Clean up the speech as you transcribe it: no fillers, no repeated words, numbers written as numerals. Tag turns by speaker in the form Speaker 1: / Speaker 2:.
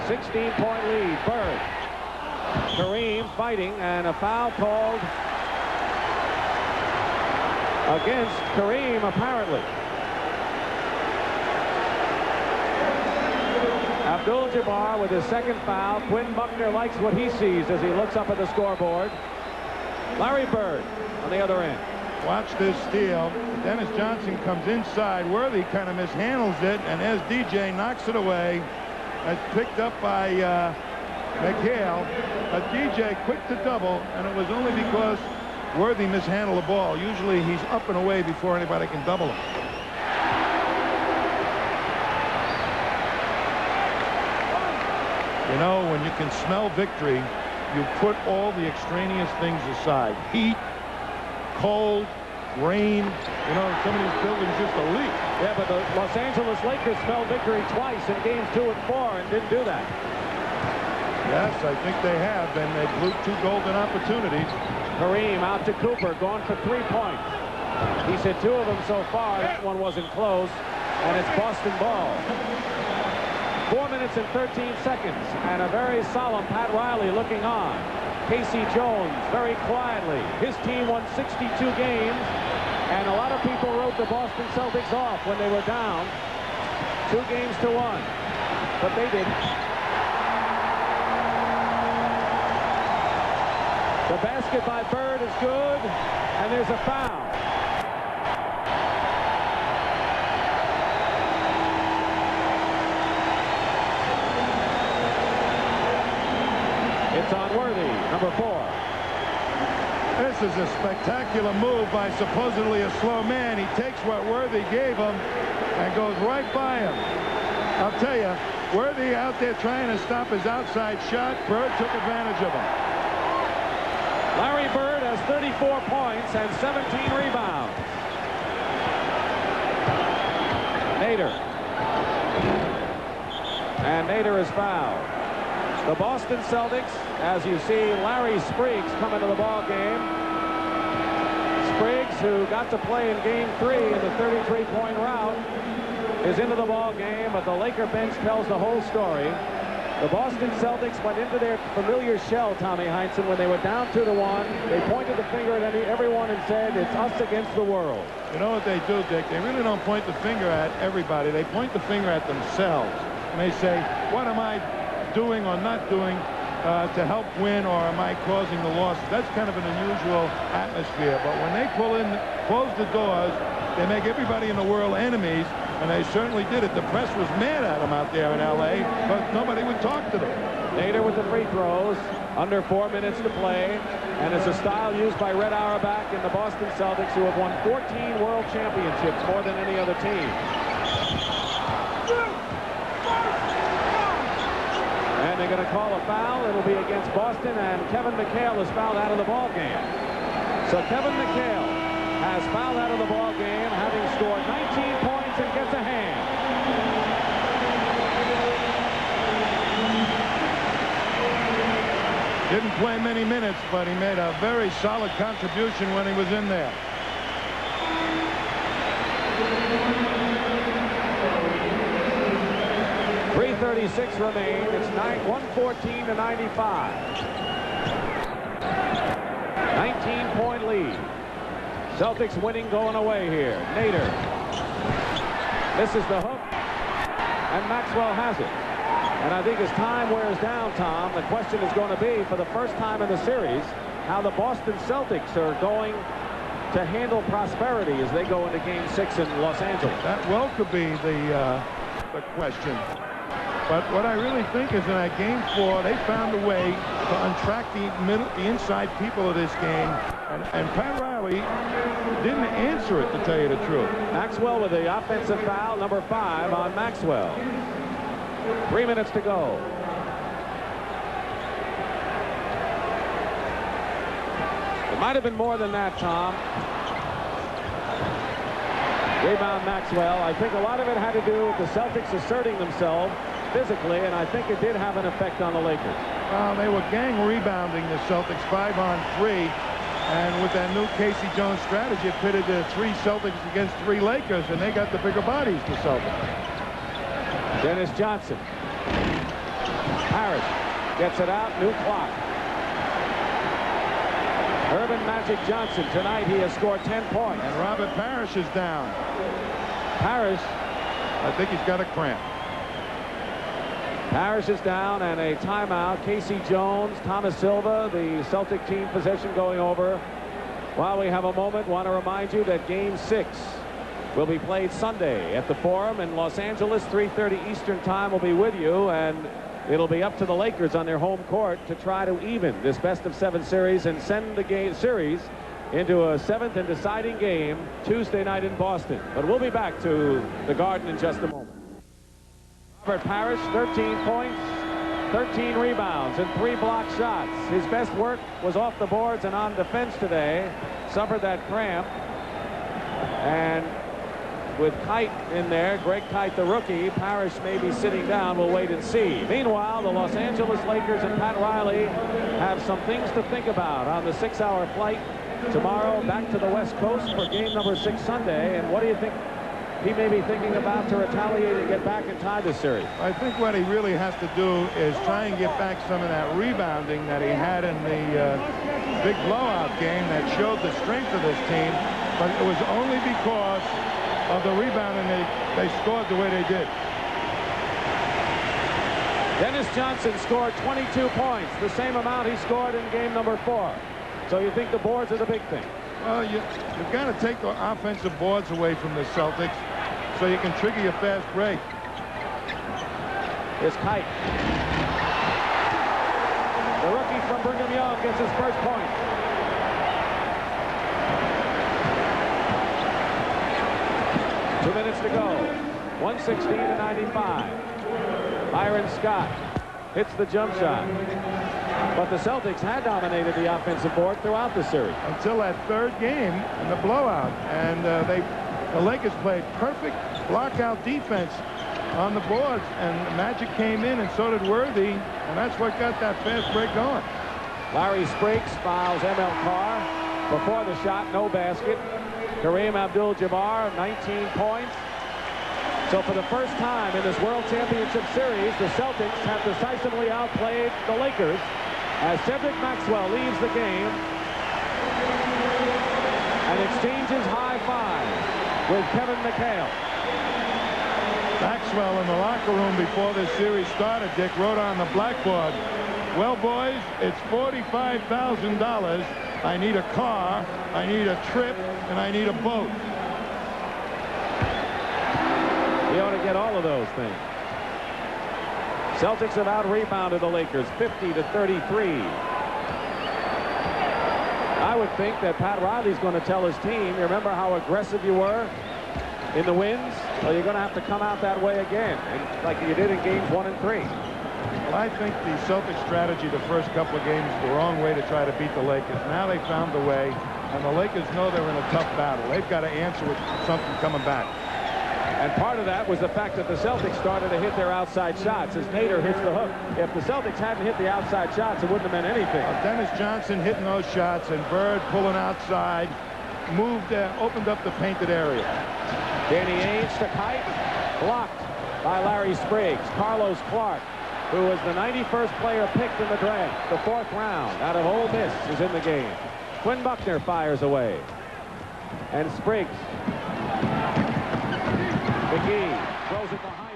Speaker 1: 16-point lead. Bird. Kareem fighting, and a foul called against Kareem, apparently. Abdul-Jabbar with his second foul. Quinn Buckner likes what he sees as he looks up at the scoreboard. Larry Bird on the other end.
Speaker 2: Watch this steal. Dennis Johnson comes inside. Worthy kind of mishandles it, and as DJ knocks it away, that's picked up by McHale. DJ quick to double, and it was only because Worthy mishandled the ball. Usually he's up and away before anybody can double him. You know, when you can smell victory, you put all the extraneous things aside. Heat, cold, rain. You know, some of these buildings just a leak.
Speaker 1: Yeah, but the Los Angeles Lakers smelled victory twice in games 2 and 4 and didn't do that.
Speaker 2: Yes, I think they have, and they blew 2 golden opportunities.
Speaker 1: Kareem out to Cooper, going for 3 points. He's hit 2 of them so far. That one wasn't close, and it's Boston ball. 4 minutes and 13 seconds, and a very solemn Pat Riley looking on. Casey Jones very quietly. His team won 62 games, and a lot of people wrote the Boston Celtics off when they were down 2 games to 1, but they didn't. The basket by Bird is good, and there's a foul. It's on Worthy, number 4.
Speaker 2: This is a spectacular move by supposedly a slow man. He takes what Worthy gave him and goes right by him. I'll tell you, Worthy out there trying to stop his outside shot. Bird took advantage of him.
Speaker 1: Larry Bird has 34 points and 17 rebounds. Nader. And Nader is fouled. The Boston Celtics, as you see, Larry Spriggs come into the ball game. Spriggs, who got to play in game 3 in the 33-point rout, is into the ball game, but the Laker bench tells the whole story. The Boston Celtics went into their familiar shell, Tommy Heinsohn, when they were down 2-1. They pointed the finger at everyone and said, it's us against the world.
Speaker 2: You know what they do, Dick? They really don't point the finger at everybody. They point the finger at themselves. And they say, what am I doing or not doing to help win, or am I causing the losses? That's kind of an unusual atmosphere. But when they close the doors, they make everybody in the world enemies, and they certainly did it. The press was mad at them out there in L.A., but nobody would talk to them.
Speaker 1: Nader with the free throws, under 4 minutes to play, and it's a style used by Red Auerbach and the Boston Celtics, who have won 14 world championships, more than any other team. And they're going to call a foul. It'll be against Boston, and Kevin McHale is fouled out of the ball game. So Kevin McHale has fouled out of the ball game, having scored 19 points and gets a hand.
Speaker 2: Didn't play many minutes, but he made a very solid contribution when he was in there.
Speaker 1: .36 remain. It's 114 to 95. 19-point lead. Celtics winning going away here. Nader misses the hook, and Maxwell has it. And I think as time wears down, Tom, the question is going to be, for the first time in the series, how the Boston Celtics are going to handle prosperity as they go into Game 6 in Los Angeles.
Speaker 2: That well could be the question. But what I really think is in that Game 4, they found a way to untrack the inside people of this game. And Pat Riley didn't answer it, to tell you the truth.
Speaker 1: Maxwell with the offensive foul, number 5 on Maxwell. 3 minutes to go. It might have been more than that, Tom. Rebound Maxwell. I think a lot of it had to do with the Celtics asserting themselves physically, and I think it did have an effect on the Lakers.
Speaker 2: Well, they were gang rebounding the Celtics 5-on-3, and with that new Casey Jones strategy, it pitted the 3 Celtics against 3 Lakers, and they got the bigger bodies, the Celtics.
Speaker 1: Dennis Johnson. Parrish gets it out. New clock. Urban Magic Johnson. Tonight he has scored 10 points.
Speaker 2: And Robert Parrish is down.
Speaker 1: Parrish.
Speaker 2: I think he's got a cramp.
Speaker 1: Parrish is down, and a timeout. Casey Jones, Thomas Silva, the Celtic team possession going over. While we have a moment, want to remind you that Game 6 will be played Sunday at the Forum in Los Angeles. 3:30 Eastern Time will be with you, and it'll be up to the Lakers on their home court to try to even this best-of-7 series and send the series into a 7th and deciding game Tuesday night in Boston. But we'll be back to the Garden in just a moment. Robert Parrish, 13 points, 13 rebounds, and 3 block shots. His best work was off the boards and on defense today. Suffered that cramp. And with Kite in there, Greg Kite, the rookie, Parrish may be sitting down. We'll wait and see. Meanwhile, the Los Angeles Lakers and Pat Riley have some things to think about on the 6-hour flight tomorrow back to the West Coast for game number 6 Sunday. And what do you think he may be thinking about to retaliate and get back and tie this series?
Speaker 2: I think what he really has to do is try and get back some of that rebounding that he had in the big blowout game that showed the strength of this team. But it was only because of the rebounding they scored the way they did.
Speaker 1: Dennis Johnson scored 22 points, the same amount he scored in game number 4. So you think the boards are the big thing?
Speaker 2: Well, you've got to take the offensive boards away from the Celtics so you can trigger your fast break.
Speaker 1: Here's Kite. The rookie from Brigham Young gets his first point. Two minutes to go. 116-95. Byron Scott hits the jump shot. But the Celtics had dominated the offensive board throughout the series.
Speaker 2: Until that third game in the blowout. And the Lakers played perfect blockout defense on the boards. And the Magic came in, and so did Worthy. And that's what got that fast break going.
Speaker 1: Larry Spriggs fouls M.L. Carr. Before the shot, no basket. Kareem Abdul-Jabbar, 19 points. So for the first time in this World Championship Series, the Celtics have decisively outplayed the Lakers as Cedric Maxwell leaves the game and exchanges high fives with Kevin McHale.
Speaker 2: Maxwell in the locker room before this series started, Dick, wrote on the blackboard, "Well, boys, it's $45,000. I need a car, I need a trip, and I need a boat."
Speaker 1: You ought to get all of those things. Celtics have out-rebounded the Lakers 50-33. I would think that Pat Riley's going to tell his team, you remember how aggressive you were in the wins? Well, you're going to have to come out that way again, and like you did in games 1 and 3.
Speaker 2: Well, I think the Celtics strategy the first couple of games is the wrong way to try to beat the Lakers. Now they found a way, and the Lakers know they're in a tough battle. They've got to answer with something coming back.
Speaker 1: And part of that was the fact that the Celtics started to hit their outside shots as Nader hits the hook. If the Celtics hadn't hit the outside shots, it wouldn't have meant anything.
Speaker 2: Dennis Johnson hitting those shots and Bird pulling outside, moved, opened up the painted area.
Speaker 1: Danny Ainge to Kite, blocked by Larry Spriggs. Carlos Clark, who was the 91st player picked in the draft, the 4th round out of Ole Miss, is in the game. Quinn Buckner fires away. And Spriggs. McGee throws it behind.